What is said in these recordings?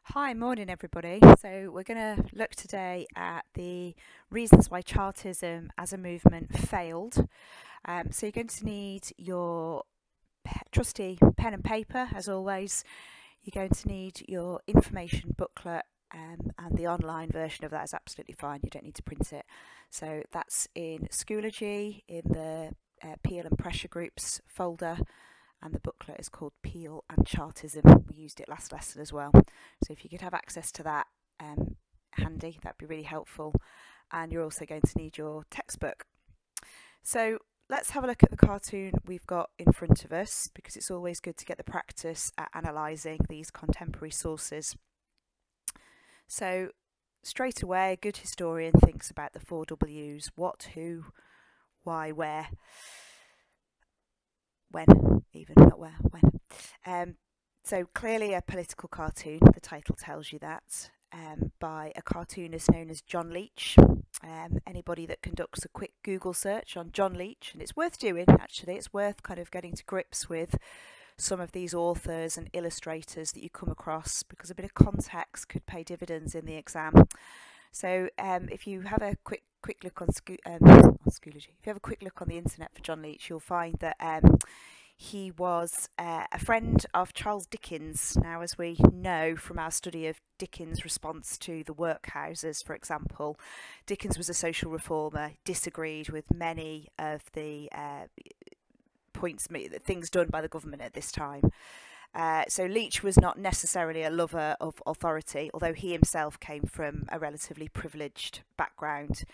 Hi, morning everybody. So we're going to look today at the reasons why Chartism as a movement failed. So you're going to need your trusty pen and paper, as always. You're going to need your information booklet, and the online version of that is absolutely fine. You don't need to print it. So that's in Schoology, in the Peel and Pressure Groups folder. And the booklet is called Peel and Chartism. We used it last lesson as well. So if you could have access to that handy, that'd be really helpful. And you're also going to need your textbook. So let's have a look at the cartoon we've got in front of us, because it's always good to get the practice at analysing these contemporary sources. So straight away, a good historian thinks about the 4 W's: what, who, why, where. When, even, not where, when. So clearly a political cartoon, the title tells you that, by a cartoonist known as John Leech. Anybody that conducts a quick Google search on John Leech, and it's worth doing actually, it's worth kind of getting to grips with some of these authors and illustrators that you come across, because a bit of context could pay dividends in the exam. So if you have a quick look on Schoology, if you have a quick look on the internet for John Leech, you'll find that he was a friend of Charles Dickens. Now, as we know from our study of Dickens' response to the workhouses, for example, Dickens was a social reformer, disagreed with many of the things done by the government at this time. So Leech was not necessarily a lover of authority, although he himself came from a relatively privileged background.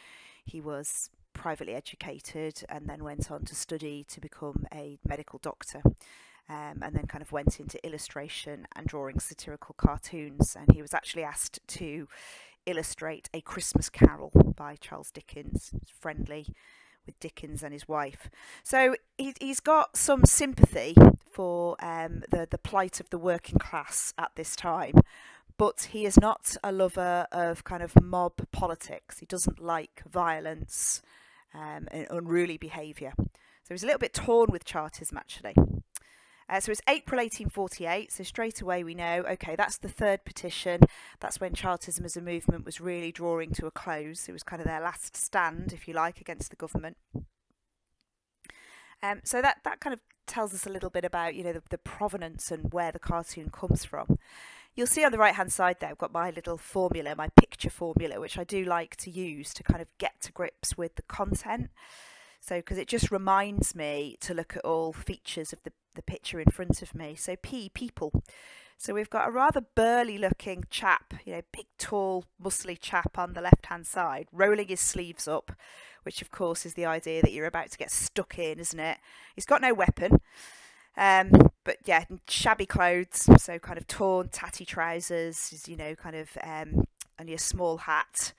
He was privately educated and then went on to study to become a medical doctor, and then kind of went into illustration and drawing satirical cartoons. And he was actually asked to illustrate A Christmas Carol by Charles Dickens. He's friendly with Dickens and his wife. So he's got some sympathy for the plight of the working class at this time, but he is not a lover of kind of mob politics. He doesn't like violence and unruly behaviour. So he's a little bit torn with Chartism actually. So it's April 1848, so straight away we know, okay, that's the third petition. That's when Chartism as a movement was really drawing to a close. It was kind of their last stand, if you like, against the government. So that kind of tells us a little bit about, you know, the provenance and where the cartoon comes from. You'll see on the right hand side there, I've got my little formula, my picture formula, which I do like to use to kind of get to grips with the content. So, because it just reminds me to look at all features of the picture in front of me. So people. So we've got a rather burly looking chap, you know, big, tall, muscly chap on the left hand side, rolling his sleeves up, which of course is the idea that you're about to get stuck in, isn't it? He's got no weapon. But yeah, shabby clothes, so kind of torn, tatty trousers, you know, kind of only a small hat.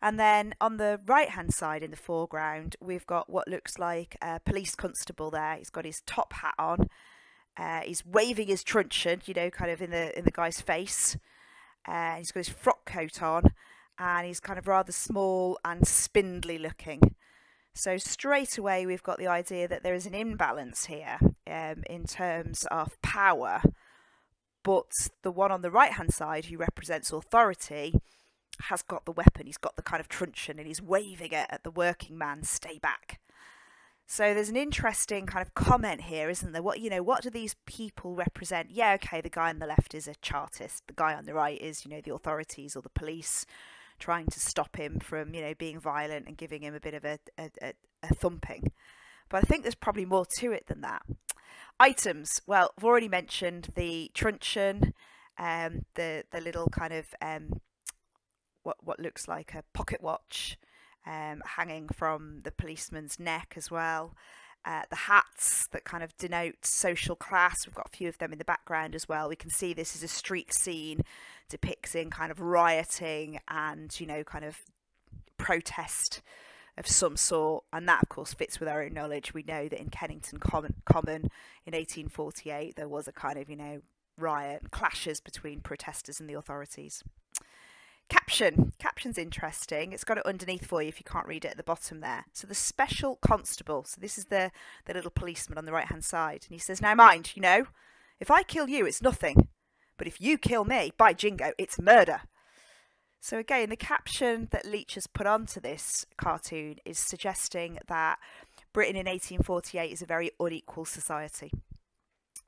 And then on the right hand side in the foreground, we've got what looks like a police constable there. He's got his top hat on. He's waving his truncheon, you know, kind of in the guy's face. He's got his frock coat on, and he's kind of rather small and spindly looking. So straight away we've got the idea that there is an imbalance here in terms of power, but the one on the right hand side who represents authority has got the weapon. He's got the kind of truncheon and he's waving it at the working man, stay back. So there's an interesting kind of comment here, isn't there? What do these people represent? Yeah, okay, the guy on the left is a Chartist. The guy on the right is, you know, the authorities or the police trying to stop him from, you know, being violent and giving him a bit of a thumping. But I think there's probably more to it than that. Items. Well, I've already mentioned the truncheon, the little kind of what looks like a pocket watch hanging from the policeman's neck as well. The hats that kind of denote social class. We've got a few of them in the background as well. We can see this is a street scene depicting kind of rioting and, you know, kind of protest of some sort. And that, of course, fits with our own knowledge. We know that in Kennington Common in 1848, there was a kind of, you know, riot and clashes between protesters and the authorities. Caption's interesting. It's got it underneath for you if you can't read it at the bottom there. So the special constable. So this is the little policeman on the right hand side. And he says, now mind, you know, if I kill you, it's nothing. but if you kill me, by jingo, it's murder. So again, the caption that Leach has put onto this cartoon is suggesting that Britain in 1848 is a very unequal society.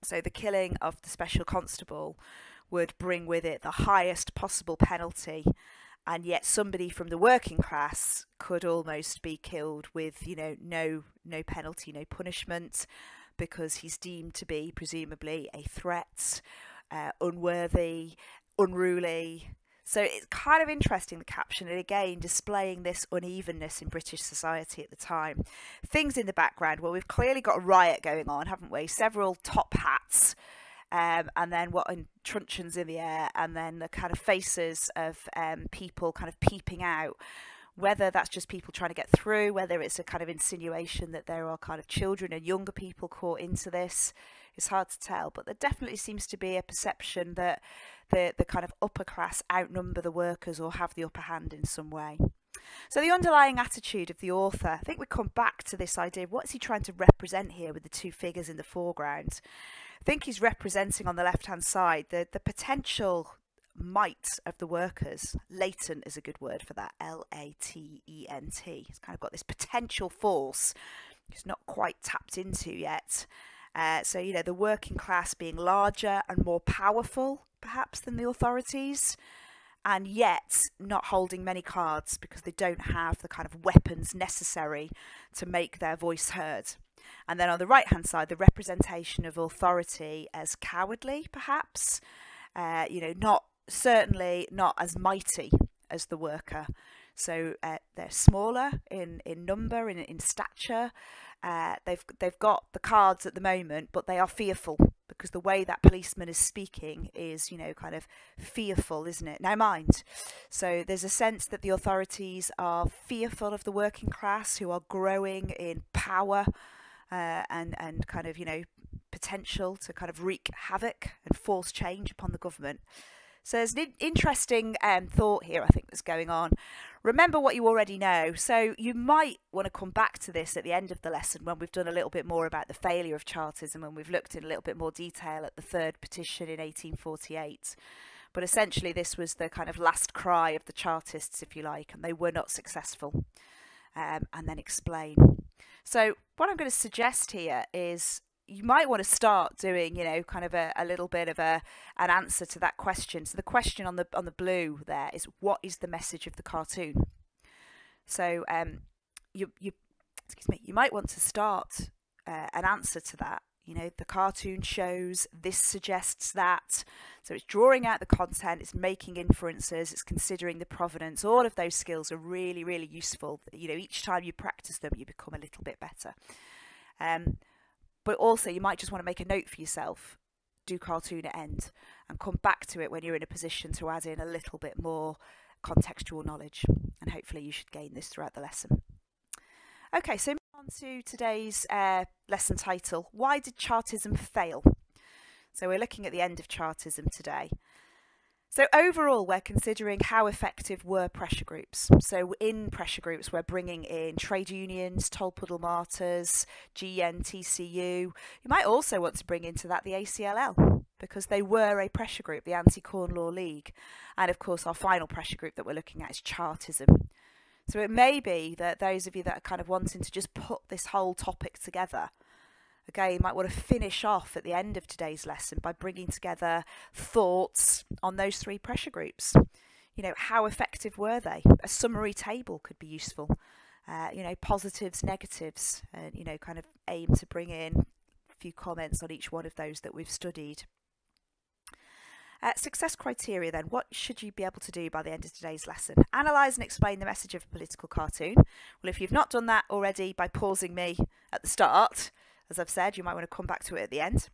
So the killing of the special constable would bring with it the highest possible penalty, and yet somebody from the working class could almost be killed with, you know, no penalty, no punishment, because he's deemed to be presumably a threat, unworthy, unruly. So it's kind of interesting, the caption, and again displaying this unevenness in British society at the time. Things in the background, well, we've clearly got a riot going on, haven't we? Several top hats, and then truncheons in the air, and then the kind of faces of people kind of peeping out. Whether that's just people trying to get through, whether it's a kind of insinuation that there are kind of children and younger people caught into this, it's hard to tell. But there definitely seems to be a perception that the kind of upper class outnumber the workers or have the upper hand in some way. So the underlying attitude of the author, I think we come back to this idea of what is he trying to represent here with the two figures in the foreground. I think he's representing on the left hand side the potential might of the workers. Latent is a good word for that, L-A-T-E-N-T. It's kind of got this potential force it's not quite tapped into yet. So, you know, the working class being larger and more powerful perhaps than the authorities, and yet not holding many cards because they don't have the kind of weapons necessary to make their voice heard. And then on the right hand side, the representation of authority as cowardly perhaps, you know, certainly not as mighty as the worker. So they're smaller in number, in stature. They've got the cards at the moment, but they are fearful because the way that policeman is speaking is, you know, kind of fearful, isn't it? Now mind, so there's a sense that the authorities are fearful of the working class who are growing in power and kind of, you know, potential to kind of wreak havoc and force change upon the government. So there's an interesting thought here, I think, that's going on. Remember what you already know. So you might want to come back to this at the end of the lesson when we've done a little bit more about the failure of Chartism and we've looked in a little bit more detail at the third petition in 1848. But essentially this was the kind of last cry of the Chartists, if you like, and they were not successful. And then explain. So what I'm going to suggest here is you might want to start doing, you know, kind of a little bit of an answer to that question. So the question on the blue there is, what is the message of the cartoon? So you might want to start an answer to that. You know, the cartoon shows this, suggests that. So it's drawing out the content, it's making inferences, it's considering the provenance. All of those skills are really, really useful. You know, each time you practice them, you become a little bit better. But also you might just want to make a note for yourself, do cartoon at end, and come back to it when you're in a position to add in a little bit more contextual knowledge. And hopefully you should gain this throughout the lesson. Okay, so on to today's lesson title, Why Did Chartism Fail? So we're looking at the end of Chartism today. So overall, we're considering how effective were pressure groups. So in pressure groups, we're bringing in trade unions, Tolpuddle Martyrs, GNTCU. You might also want to bring into that the ACLL, because they were a pressure group, the Anti-Corn Law League. And of course, our final pressure group that we're looking at is Chartism. So it may be that those of you that are kind of wanting to just put this whole topic together, again, you might want to finish off at the end of today's lesson by bringing together thoughts on those three pressure groups. You know, how effective were they? A summary table could be useful. You know, positives, negatives, and, you know, kind of aim to bring in a few comments on each one of those that we've studied. Success criteria then, what should you be able to do by the end of today's lesson? Analyse and explain the message of a political cartoon. Well, if you've not done that already by pausing me at the start, as I've said, you might want to come back to it at the end.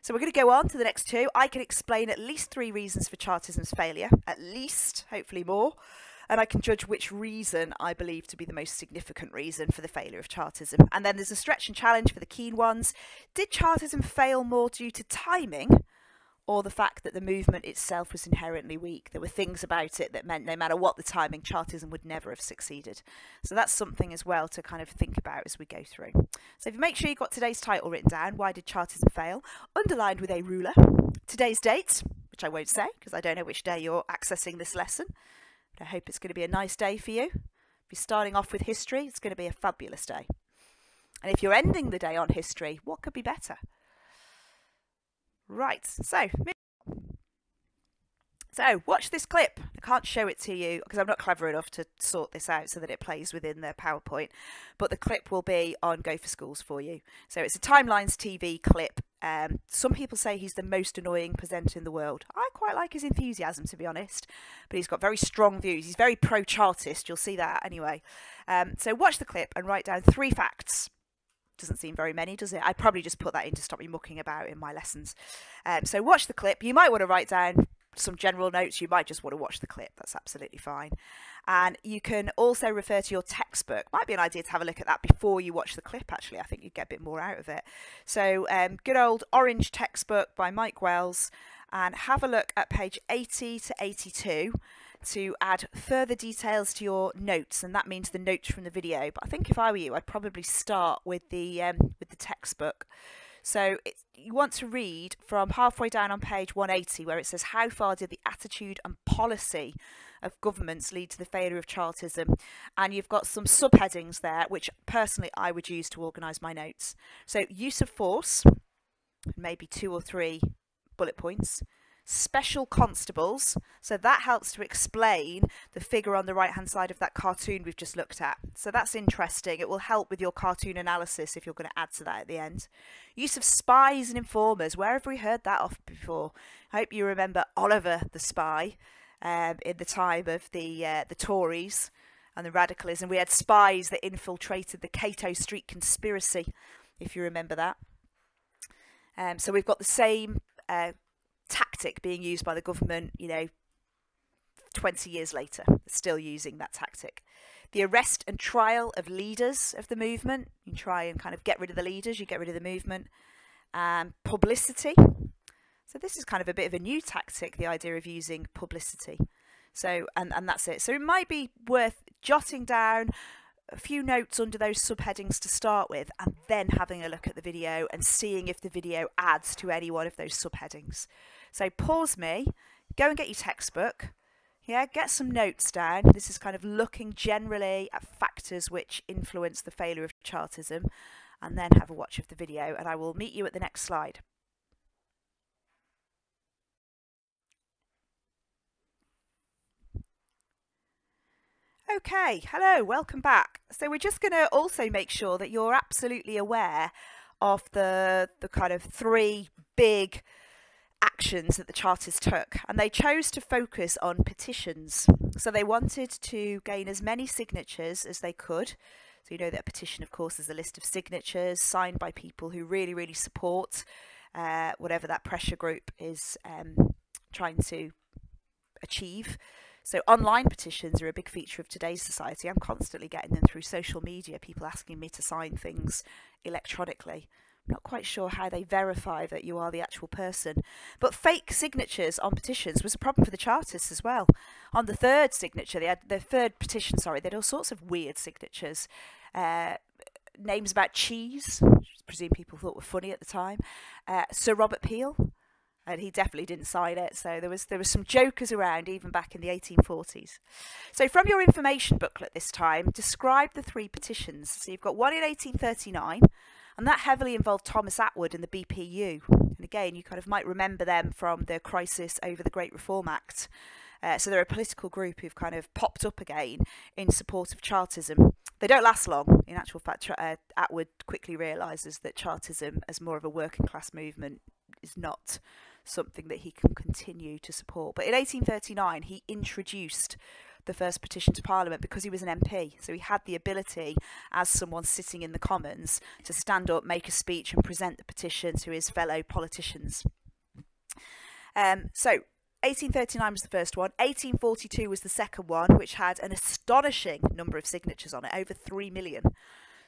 So we're going to go on to the next two. I can explain at least 3 reasons for Chartism's failure, at least, hopefully more, and I can judge which reason I believe to be the most significant reason for the failure of Chartism. And then there's a stretch and challenge for the keen ones. Did Chartism fail more due to timing, or the fact that the movement itself was inherently weak? There were things about it that meant no matter what the timing, Chartism would never have succeeded. So that's something as well to kind of think about as we go through. So if you make sure you've got today's title written down, Why Did Chartism Fail? Underlined with a ruler. Today's date, which I won't say because I don't know which day you're accessing this lesson. But I hope it's going to be a nice day for you. If you're starting off with history, it's going to be a fabulous day. And if you're ending the day on history, what could be better? Right, so watch this clip. I can't show it to you because I'm not clever enough to sort this out so that it plays within the PowerPoint, but the clip will be on Go for Schools for you. So it's a Timelines TV clip. Some people say he's the most annoying presenter in the world. I quite like his enthusiasm, to be honest, but he's got very strong views. He's very pro-Chartist. You'll see that anyway. So watch the clip and write down 3 facts. Doesn't seem very many, does it? I'd probably just put that in to stop me mucking about in my lessons. So watch the clip. You might want to write down some general notes. You might just want to watch the clip. That's absolutely fine. And you can also refer to your textbook. Might be an idea to have a look at that before you watch the clip, actually. I think you'd get a bit more out of it. So good old orange textbook by Mike Wells, and have a look at page 80 to 82 to add further details to your notes, and that means the notes from the video. But I think if I were you, I'd probably start with the textbook. So you want to read from halfway down on page 180, where it says, how far did the attitude and policy of governments lead to the failure of Chartism? And you've got some subheadings there, which personally I would use to organise my notes. So use of force, maybe 2 or 3 bullet points. Special constables, so that helps to explain the figure on the right hand side of that cartoon we've just looked at. So that's interesting. It will help with your cartoon analysis if you're going to add to that at the end. Use of spies and informers. Where have we heard that off before? I hope you remember Oliver the spy in the time of the Tories and the radicalism. We had spies that infiltrated the Cato Street conspiracy, if you remember that. So we've got the same tactic being used by the government, 20 years later. They're still using that tactic. The arrest and trial of leaders of the movement. You try and kind of get rid of the leaders, you get rid of the movement. Publicity. So this is kind of a bit of a new tactic, the idea of using publicity. So, and that's it. So it might be worth jotting down a few notes under those subheadings to start with, and then having a look at the video and seeing if the video adds to any one of those subheadings. So pause me, go and get your textbook, get some notes down. This is kind of looking generally at factors which influence the failure of Chartism, and then have a watch of the video, and I will meet you at the next slide. Okay, hello, welcome back. So we're just going to also make sure that you're absolutely aware of the kind of 3 big actions that the Chartists took, and they chose to focus on petitions. So they wanted to gain as many signatures as they could. So you know that a petition, of course, is a list of signatures signed by people who really, really support whatever that pressure group is trying to achieve. So online petitions are a big feature of today's society. I'm constantly getting them through social media, people asking me to sign things electronically. I'm not quite sure how they verify that you are the actual person. But fake signatures on petitions was a problem for the Chartists as well. On the third signature, they had the third petition, they had all sorts of weird signatures. Names about cheese, which I presume people thought were funny at the time. Sir Robert Peel, and he definitely didn't sign it. So there was some jokers around even back in the 1840s. So from your information booklet this time, describe the 3 petitions. So you've got one in 1839, and that heavily involved Thomas Attwood and the BPU. And again, you kind of might remember them from the crisis over the Great Reform Act. So they're a political group who've kind of popped up again in support of Chartism. They don't last long. In actual fact, Attwood quickly realises that Chartism, as more of a working class movement, is not something that he can continue to support. But in 1839, he introduced the first petition to Parliament because he was an MP. So he had the ability, as someone sitting in the Commons, to stand up, make a speech and present the petition to his fellow politicians. So 1839 was the first one. 1842 was the second one, which had an astonishing number of signatures on it, over 3 million.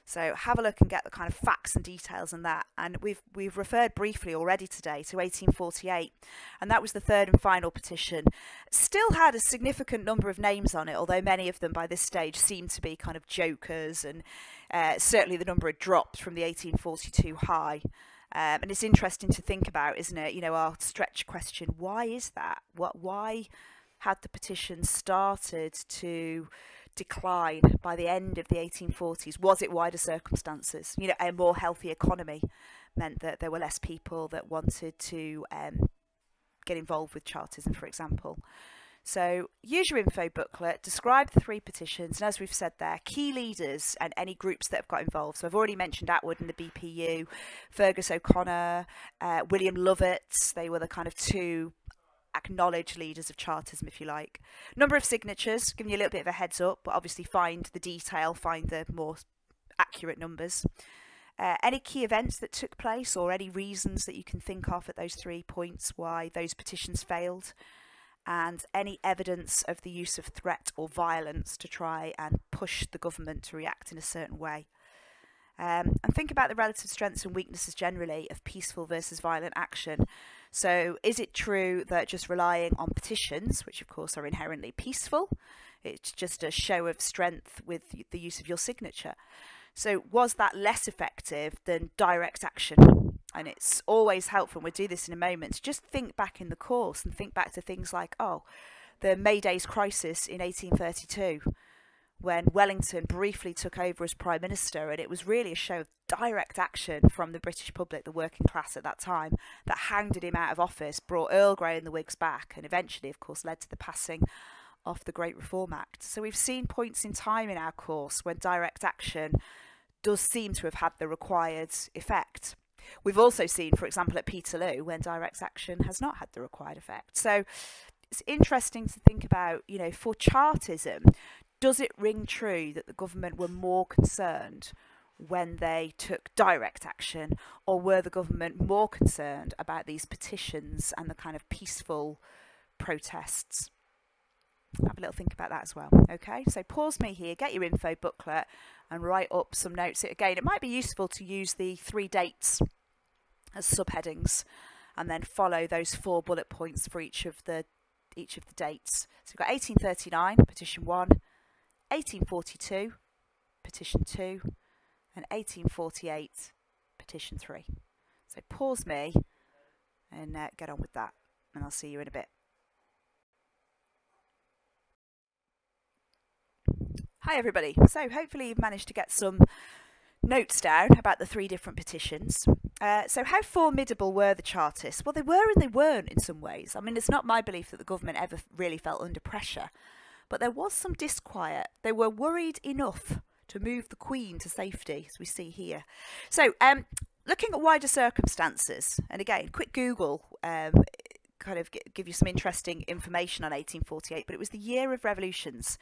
So have a look and get the kind of facts and details on that. And we've referred briefly already today to 1848, and that was the third and final petition. Still had a significant number of names on it, although many of them by this stage seemed to be kind of jokers, and certainly the number had dropped from the 1842 high. And it's interesting to think about, isn't it? You know, our stretch question, why is that? Why had the petitions started to decline by the end of the 1840s? Was it wider circumstances? You know, a more healthy economy meant that there were less people that wanted to get involved with Chartism, for example. So use your info booklet, describe the 3 petitions, and as we've said there, key leaders and any groups that have got involved. So I've already mentioned Atwood and the BPU, Fergus O'Connor, William Lovett. They were the kind of 2 acknowledged leaders of Chartism, if you like. Number of signatures, giving you a little bit of a heads up, but obviously find the detail, find the more accurate numbers. Any key events that took place or any reasons that you can think of at those 3 points why those petitions failed, and any evidence of the use of threat or violence to try and push the government to react in a certain way. And think about the relative strengths and weaknesses generally of peaceful versus violent action. So is it true that just relying on petitions, which of course are inherently peaceful, it's just a show of strength with the use of your signature? So was that less effective than direct action? And it's always helpful, and we'll do this in a moment, to just think back in the course and think back to things like, the May Days crisis in 1832, when Wellington briefly took over as Prime Minister, and it was really a show of direct action from the British public, the working class at that time, that hounded him out of office, brought Earl Grey and the Whigs back, and eventually, of course, led to the passing of the Great Reform Act. So we've seen points in time in our course when direct action does seem to have had the required effect. We've also seen, for example, at Peterloo, when direct action has not had the required effect. So it's interesting to think about, you know, for Chartism, does it ring true that the government were more concerned when they took direct action, or were the government more concerned about these petitions and the kind of peaceful protests? Have a little think about that as well. Okay, so pause me here, get your info booklet and write up some notes. Again, it might be useful to use the 3 dates as subheadings and then follow those 4 bullet points for each of the dates. So we've got 1839, petition 1, 1842, petition 2, and 1848, petition 3. So pause me and get on with that, and I'll see you in a bit. Hi everybody, so hopefully you've managed to get some notes down about the 3 different petitions. So how formidable were the Chartists? Well, they were and they weren't in some ways. I mean, it's not my belief that the government ever really felt under pressure, but there was some disquiet. They were worried enough to move the Queen to safety, as we see here. So looking at wider circumstances, and again, quick Google kind of give you some interesting information on 1848, but it was the year of revolutions.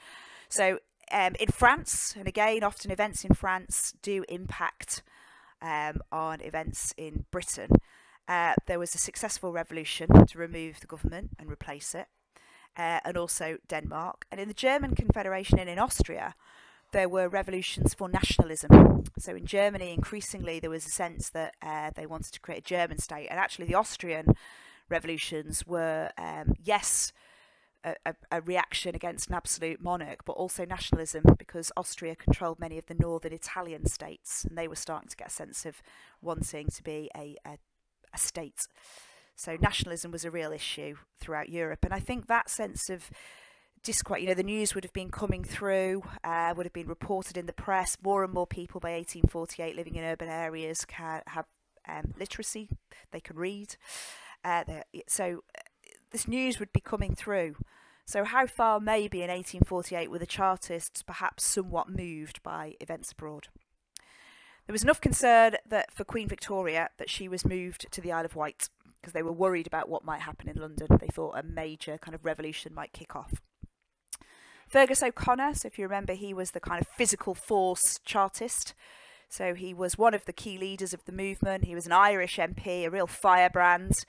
So in France, and again, often events in France do impact on events in Britain. There was a successful revolution to remove the government and replace it, and also Denmark. And in the German Confederation and in Austria, there were revolutions for nationalism. So in Germany, increasingly, there was a sense that they wanted to create a German state. And actually, the Austrian revolutions were, yes, a reaction against an absolute monarch, but also nationalism, because Austria controlled many of the northern Italian states, and they were starting to get a sense of wanting to be a state. So nationalism was a real issue throughout Europe, and I think that sense of disquiet, you know, the news would have been coming through, would have been reported in the press. More and more people by 1848 living in urban areas can have literacy, they can read. So this news would be coming through. So how far maybe in 1848 were the Chartists perhaps somewhat moved by events abroad? There was enough concern that for Queen Victoria that she was moved to the Isle of Wight, because they were worried about what might happen in London. They thought a major kind of revolution might kick off. Fergus O'Connor, so if you remember, he was the kind of physical force Chartist. So he was one of the key leaders of the movement. He was an Irish MP, a real firebrand.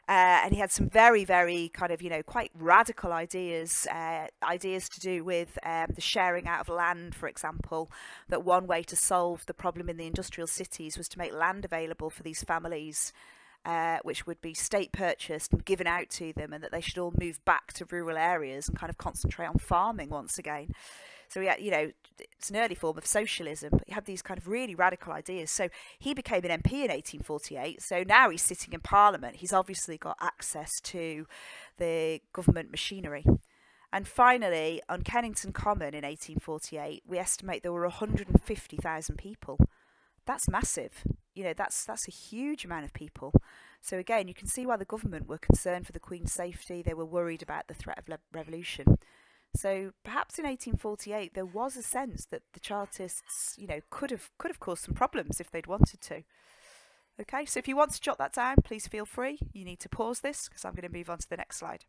And he had some very, very kind of, you know, quite radical ideas, ideas to do with the sharing out of land, for example, that one way to solve the problem in the industrial cities was to make land available for these families which would be state purchased and given out to them, and that they should all move back to rural areas and kind of concentrate on farming once again. So yeah, you know, it's an early form of socialism, but you have these kind of really radical ideas. So he became an MP in 1848. So now he's sitting in Parliament. He's obviously got access to the government machinery. And finally, on Kennington Common in 1848, we estimate there were 150,000 people. That's massive. You know, that's a huge amount of people. So again, you can see why the government were concerned for the Queen's safety. They were worried about the threat of revolution. So perhaps in 1848 there was a sense that the Chartists, you know, could have caused some problems if they'd wanted to. Okay, so if you want to jot that down, please feel free. You need to pause this because I'm going to move on to the next slide.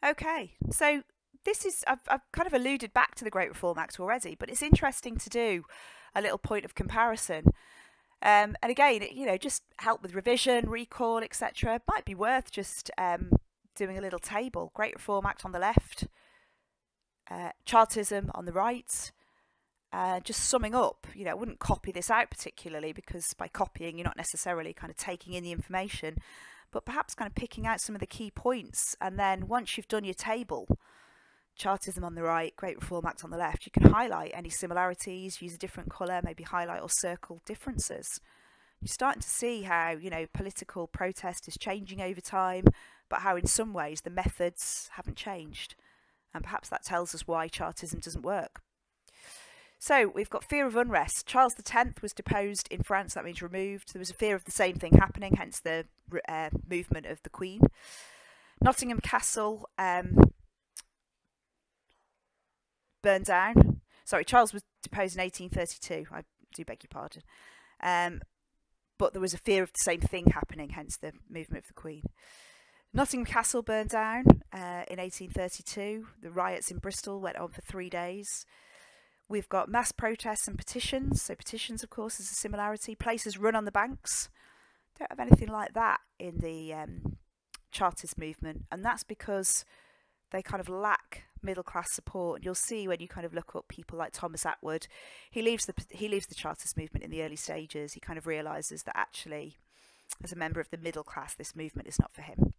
Okay, so this is, I've kind of alluded back to the Great Reform Act already, but it's interesting to do a little point of comparison. And again, you know, just help with revision, recall, etc. Might be worth just doing a little table. Great Reform Act on the left, Chartism on the right. Just summing up, you know, I wouldn't copy this out particularly, because by copying you're not necessarily kind of taking in the information, but perhaps kind of picking out some of the key points. And then once you've done your table, Chartism on the right, Great Reform Act on the left, you can highlight any similarities, use a different colour, maybe highlight or circle differences. You're starting to see how, you know, political protest is changing over time, but how in some ways the methods haven't changed. And perhaps that tells us why Chartism doesn't work. So we've got fear of unrest. Charles X was deposed in France, that means removed. There was a fear of the same thing happening, hence the movement of the Queen. Nottingham Castle burned down. Sorry, Charles was deposed in 1832. I do beg your pardon. But there was a fear of the same thing happening, hence the movement of the Queen. Nottingham Castle burned down in 1832. The riots in Bristol went on for 3 days. We've got mass protests and petitions. So petitions, of course, is a similarity. Places run on the banks. Don't have anything like that in the Chartist movement. And that's because they kind of lack middle class support. And you'll see when you kind of look up people like Thomas Attwood, he leaves the Chartist movement in the early stages. He kind of realises that actually, as a member of the middle class, this movement is not for him.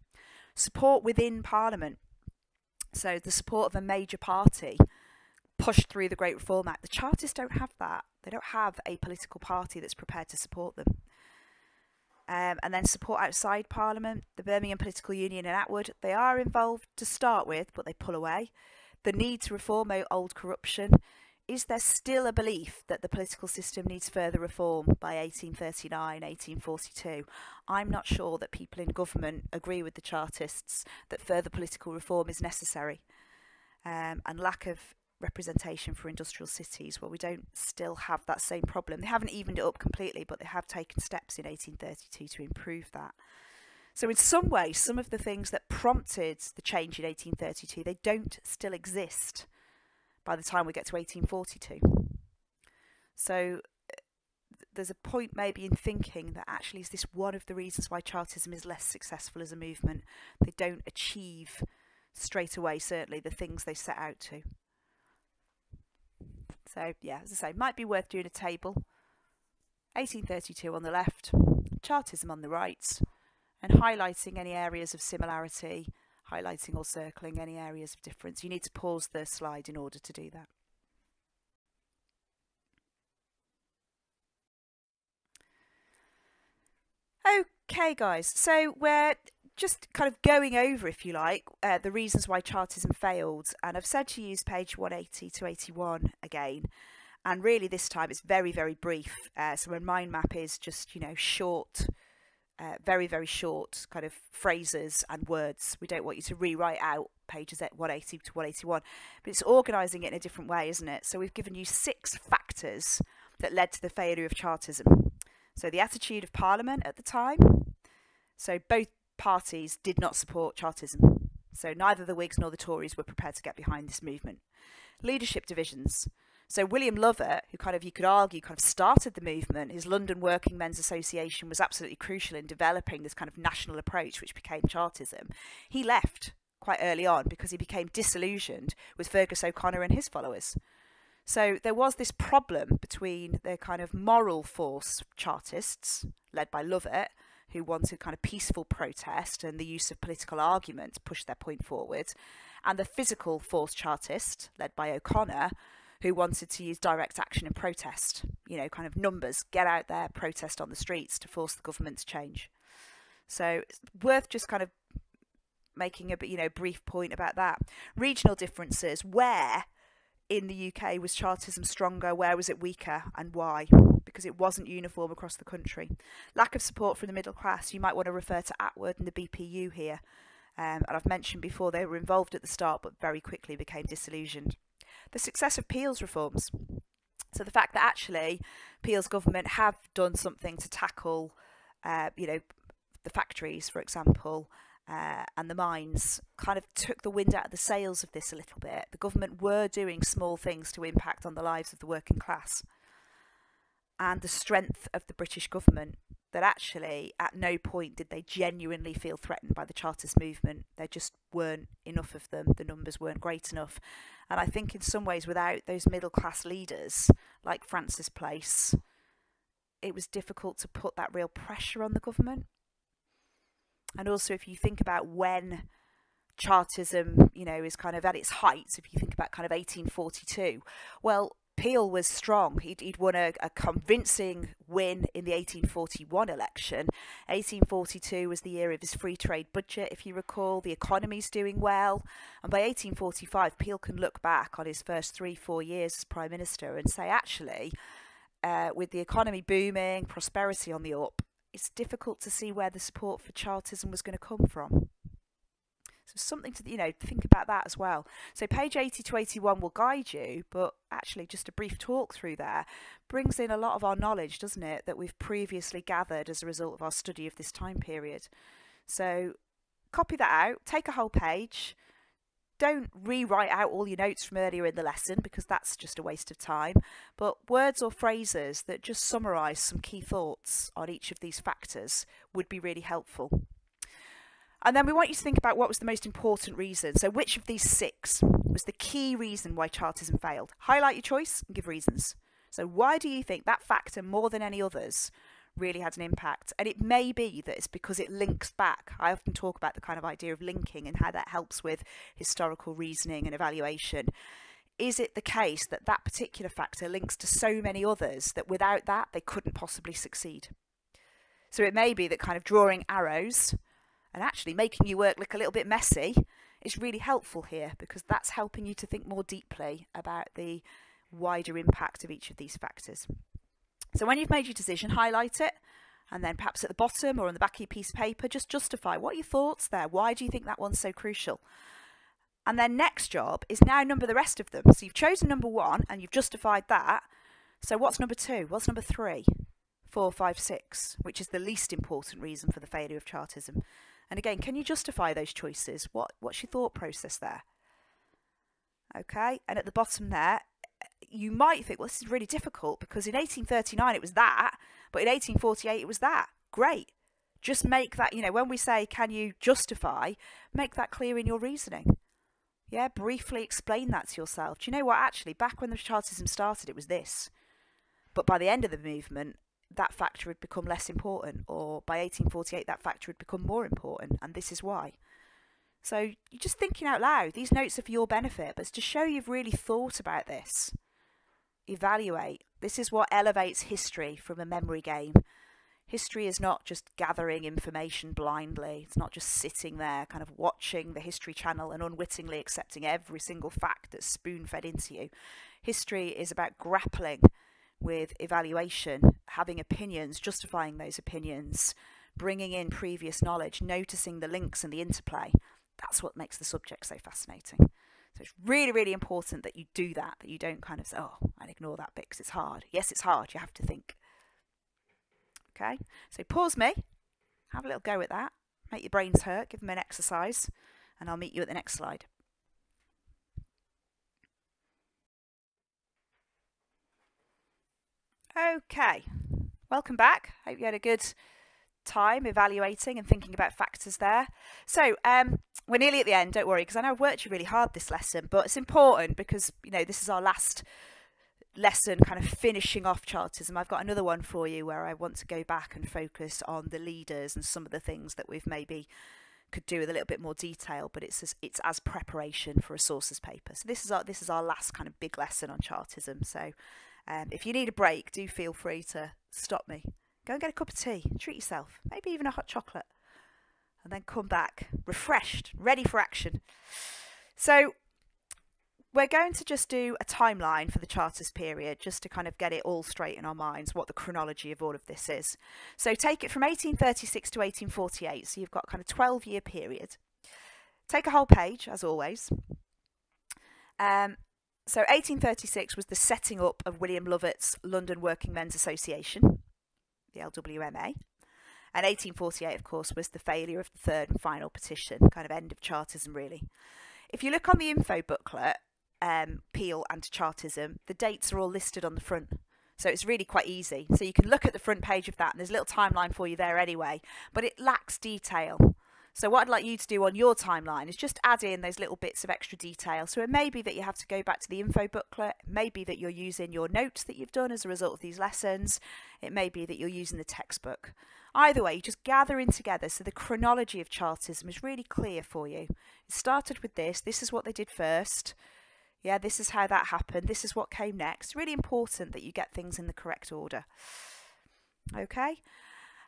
Support within Parliament. So the support of a major party pushed through the Great Reform Act. The Chartists don't have that. They don't have a political party that's prepared to support them. And then support outside Parliament. The Birmingham Political Union and Attwood, they are involved to start with, but they pull away. The need to reform old corruption. Is there still a belief that the political system needs further reform by 1839, 1842? I'm not sure that people in government agree with the Chartists that further political reform is necessary. And lack of representation for industrial cities. Well, we don't still have that same problem. They haven't evened it up completely, but they have taken steps in 1832 to improve that. So in some ways, some of the things that prompted the change in 1832, they don't still exist by the time we get to 1842. So there's a point maybe in thinking that actually is this one of the reasons why Chartism is less successful as a movement. They don't achieve straight away, certainly, the things they set out to. So yeah, as I say, might be worth doing a table. 1832 on the left, Chartism on the right, and highlighting any areas of similarity, highlighting or circling any areas of difference. You need to pause the slide in order to do that. Okay guys, so we're just kind of going over, if you like, the reasons why Chartism failed, and I've said to use page 180 to 81 again, and really this time it's very, very brief. So a mind map is just, you know, short, very, very short kind of phrases and words. We don't want you to rewrite out pages at 180 to 181, but it's organising it in a different way, isn't it? So we've given you 6 factors that led to the failure of Chartism. So the attitude of Parliament at the time. So both parties did not support Chartism. So neither the Whigs nor the Tories were prepared to get behind this movement. Leadership divisions. So William Lovett, who kind of, you could argue, kind of started the movement, his London Working Men's Association was absolutely crucial in developing this kind of national approach which became Chartism. He left quite early on because he became disillusioned with Fergus O'Connor and his followers. So there was this problem between the kind of moral force Chartists, led by Lovett, who wanted kind of peaceful protest and the use of political argument to push their point forward, and the physical force Chartist, led by O'Connor, who wanted to use direct action and protest, you know, kind of numbers, get out there, protest on the streets to force the government to change. So it's worth just kind of making a, you know, brief point about that. Regional differences. Where in the UK was Chartism stronger? Where was it weaker, and why? Because it wasn't uniform across the country. Lack of support from the middle class. You might want to refer to Atwood and the BPU here. And I've mentioned before they were involved at the start but very quickly became disillusioned. The success of Peel's reforms. So the fact that actually Peel's government have done something to tackle, you know, the factories, for example, and the mines, kind of took the wind out of the sails of this a little bit. The government were doing small things to impact on the lives of the working class. And the strength of the British government, that actually at no point did they genuinely feel threatened by the Chartist movement. There just weren't enough of them. The numbers weren't great enough. And I think in some ways without those middle class leaders like Francis Place, it was difficult to put that real pressure on the government. And also if you think about when Chartism, you know, is kind of at its height, if you think about kind of 1842, well, Peel was strong. He'd won a convincing win in the 1841 election. 1842 was the year of his free trade budget, if you recall. The economy's doing well. And by 1845, Peel can look back on his first 3-4 years as Prime Minister and say, actually, with the economy booming, prosperity on the up, it's difficult to see where the support for Chartism was going to come from. So something to, you know, think about that as well. So page 80 to 81 will guide you, but actually just a brief talk through there brings in a lot of our knowledge, doesn't it, that we've previously gathered as a result of our study of this time period. So copy that out, take a whole page. Don't rewrite out all your notes from earlier in the lesson because that's just a waste of time, but words or phrases that just summarise some key thoughts on each of these factors would be really helpful. And then we want you to think about what was the most important reason. So which of these 6 was the key reason why Chartism failed? Highlight your choice and give reasons. So why do you think that factor, more than any others, really had an impact? And it may be that it's because it links back. I often talk about the kind of idea of linking and how that helps with historical reasoning and evaluation. Is it the case that that particular factor links to so many others that without that they couldn't possibly succeed? So it may be that kind of drawing arrows and actually making your work look a little bit messy is really helpful here, because that's helping you to think more deeply about the wider impact of each of these factors. So when you've made your decision, highlight it, and then perhaps at the bottom or on the back of your piece of paper, just justify what are your thoughts there. Why do you think that one's so crucial? And then next job is now number the rest of them. So you've chosen number 1 and you've justified that. So what's number 2? What's number 3, 4, 5, 6, which is the least important reason for the failure of Chartism? And again, can you justify those choices? What's your thought process there? Okay, and at the bottom there, you might think, well, this is really difficult because in 1839 it was that, but in 1848 it was that. Great. Just make that, you know, when we say, can you justify, make that clear in your reasoning. Yeah, briefly explain that to yourself. Do you know what, actually, back when the Chartism started, it was this. But by the end of the movement, that factor had become less important, or by 1848 that factor had become more important, and this is why. So you're just thinking out loud. These notes are for your benefit, but it's to show you've really thought about this. Evaluate. This is what elevates history from a memory game. History is not just gathering information blindly. It's not just sitting there kind of watching the History Channel and unwittingly accepting every single fact that's spoon-fed into you. History is about grappling with evaluation, having opinions, justifying those opinions, bringing in previous knowledge, noticing the links and the interplay. That's what makes the subject so fascinating. So it's really, really important that you do that you don't kind of say, oh, I'll ignore that bit because it's hard. Yes, it's hard. You have to think. Okay, so pause me, have a little go at that, make your brains hurt, give them an exercise, and I'll meet you at the next slide. Okay, welcome back. Hope you had a good time evaluating and thinking about factors there. So we're nearly at the end, don't worry, because I know I've worked you really hard this lesson, but it's important because, you know, this is our last lesson kind of finishing off Chartism, I've got another one for you where I want to go back and focus on the leaders and some of the things that we've maybe could do with a little bit more detail, but it's as preparation for a sources paper. So this is our last kind of big lesson on Chartism. So if you need a break, do feel free to stop me. Go and get a cup of tea, treat yourself, maybe even a hot chocolate, and then come back refreshed, ready for action. So we're going to just do a timeline for the Chartist period, just to kind of get it all straight in our minds, what the chronology of all of this is. So take it from 1836 to 1848, so you've got kind of 12-year period. Take a whole page, as always. So 1836 was the setting up of William Lovett's London Working Men's Association, the LWMA. And 1848, of course, was the failure of the third and final petition, kind of end of Chartism, really. If you look on the info booklet, Peel and Chartism, the dates are all listed on the front. So it's really quite easy. So you can look at the front page of that, and there's a little timeline for you there anyway, but it lacks detail. So what I'd like you to do on your timeline is just add in those little bits of extra detail. So it may be that you have to go back to the info booklet. It may be that you're using your notes that you've done as a result of these lessons. It may be that you're using the textbook. Either way, you just gather in together so the chronology of Chartism is really clear for you. It started with this. This is what they did first. Yeah, this is how that happened. This is what came next. Really important that you get things in the correct order. Okay?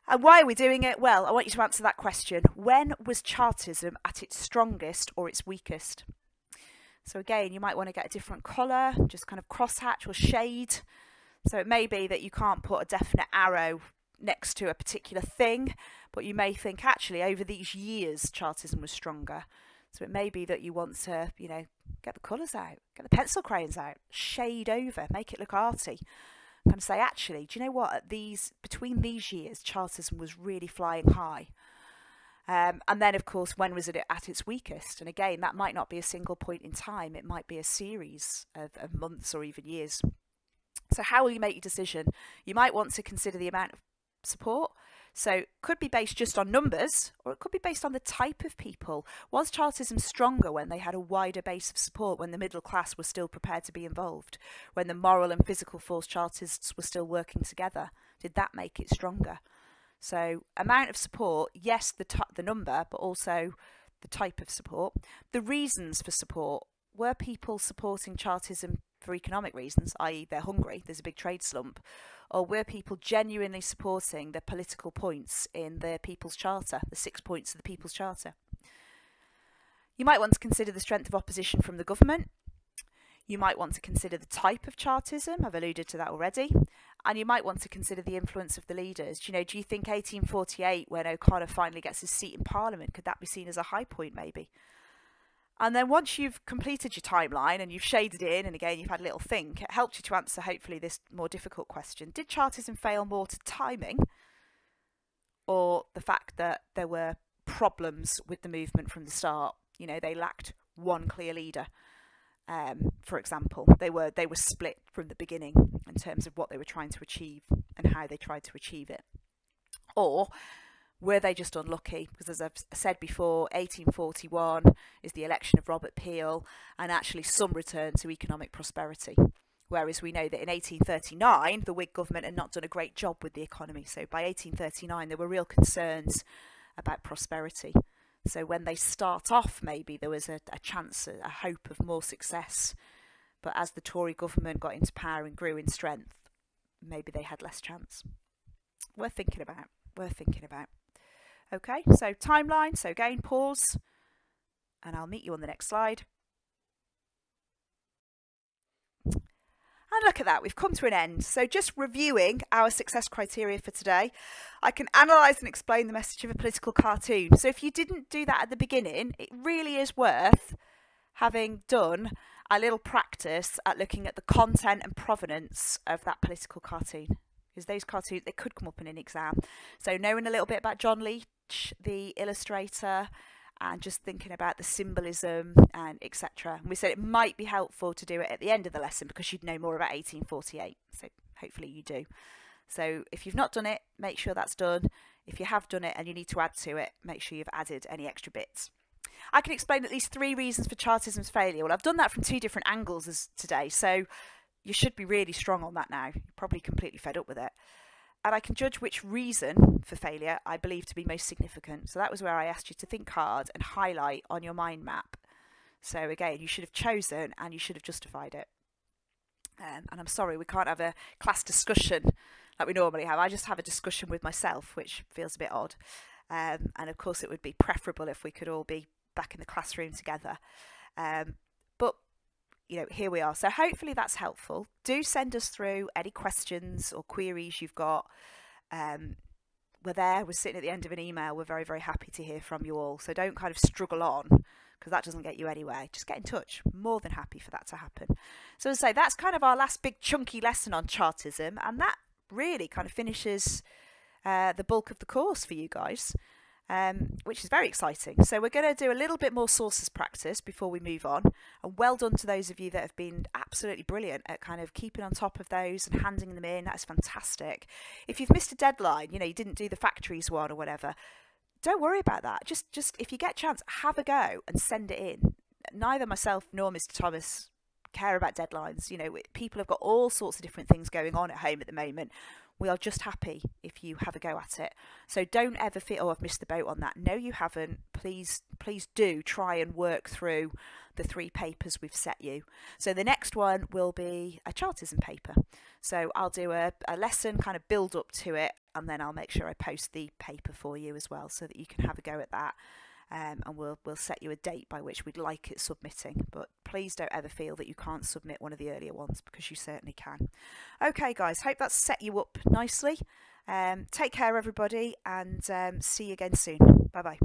And why are we doing it? Well, I want you to answer that question. When was Chartism at its strongest or its weakest? So again, you might want to get a different colour, just kind of crosshatch or shade. So it may be that you can't put a definite arrow next to a particular thing, but you may think actually over these years Chartism was stronger. So it may be that you want to, you know, get the colours out, get the pencil crayons out, shade over, make it look arty. Kind of say, actually, do you know what? Between these years, Chartism was really flying high. And then, of course, when was it at its weakest? And again, that might not be a single point in time. It might be a series of months or even years. So how will you make your decision? You might want to consider the amount of support. So it could be based just on numbers, or it could be based on the type of people. Was Chartism stronger when they had a wider base of support, when the middle class was still prepared to be involved, when the moral and physical force Chartists were still working together? Did that make it stronger? So amount of support, yes, the number, but also the type of support. The reasons for support. Were people supporting Chartism for economic reasons, i.e. they're hungry, there's a big trade slump, or were people genuinely supporting the political points in the People's Charter, the 6 points of the People's Charter? You might want to consider the strength of opposition from the government. You might want to consider the type of Chartism, I've alluded to that already, and you might want to consider the influence of the leaders. Do you think 1848, when O'Connor finally gets his seat in Parliament, could that be seen as a high point maybe? And then once you've completed your timeline and you've shaded it in, and again you've had a little think, it helped you to answer hopefully this more difficult question. Did Chartism fail more to timing, or the fact that there were problems with the movement from the start? You know, they lacked one clear leader, for example. They were split from the beginning in terms of what they were trying to achieve and how they tried to achieve it. Or were they just unlucky? Because as I've said before, 1841 is the election of Robert Peel, and actually some return to economic prosperity. Whereas we know that in 1839, the Whig government had not done a great job with the economy. So by 1839, there were real concerns about prosperity. So when they start off, maybe there was a chance, a hope of more success. But as the Tory government got into power and grew in strength, maybe they had less chance. Worth thinking about. Okay, so timeline. So again, pause, and I'll meet you on the next slide. And look at that, we've come to an end. So just reviewing our success criteria for today, I can analyse and explain the message of a political cartoon. So if you didn't do that at the beginning, it really is worth having done a little practice at looking at the content and provenance of that political cartoon. Because those cartoons, they could come up in an exam. So knowing a little bit about John Leach, the illustrator, and just thinking about the symbolism and etc. We said it might be helpful to do it at the end of the lesson because you'd know more about 1848. So hopefully you do. So if you've not done it, make sure that's done. If you have done it and you need to add to it, make sure you've added any extra bits. I can explain at least 3 reasons for Chartism's failure. Well, I've done that from 2 different angles today. So you should be really strong on that now. You're probably completely fed up with it. And I can judge which reason for failure I believe to be most significant. So that was where I asked you to think hard and highlight on your mind map. So again, you should have chosen and you should have justified it. And I'm sorry, we can't have a class discussion like we normally have. I just have a discussion with myself, which feels a bit odd. And of course, it would be preferable if we could all be back in the classroom together. But you know, here we are. So hopefully that's helpful. Do send us through any questions or queries you've got. We're there. We're sitting at the end of an email. We're very, very happy to hear from you all. So don't kind of struggle on, because that doesn't get you anywhere. Just get in touch. More than happy for that to happen. So as I say, that's kind of our last big chunky lesson on Chartism, and that really kind of finishes the bulk of the course for you guys. Which is very exciting. So we're going to do a little bit more sources practice before we move on. And well done to those of you that have been absolutely brilliant at kind of keeping on top of those and handing them in. That is fantastic. If you've missed a deadline, you know, you didn't do the factories one or whatever, don't worry about that. Just if you get a chance, have a go and send it in. Neither myself nor Mr. Thomas care about deadlines. You know, people have got all sorts of different things going on at home at the moment. We are just happy if you have a go at it. So don't ever feel, oh, I've missed the boat on that. No, you haven't. Please do try and work through the 3 papers we've set you. So the next one will be a Chartism paper. So I'll do a lesson, kind of build up to it, and then I'll make sure I post the paper for you as well so that you can have a go at that. And we'll set you a date by which we'd like it submitting, but please don't ever feel that you can't submit one of the earlier ones, because you certainly can. Okay guys, hope that's set you up nicely. Take care everybody, and see you again soon. Bye bye.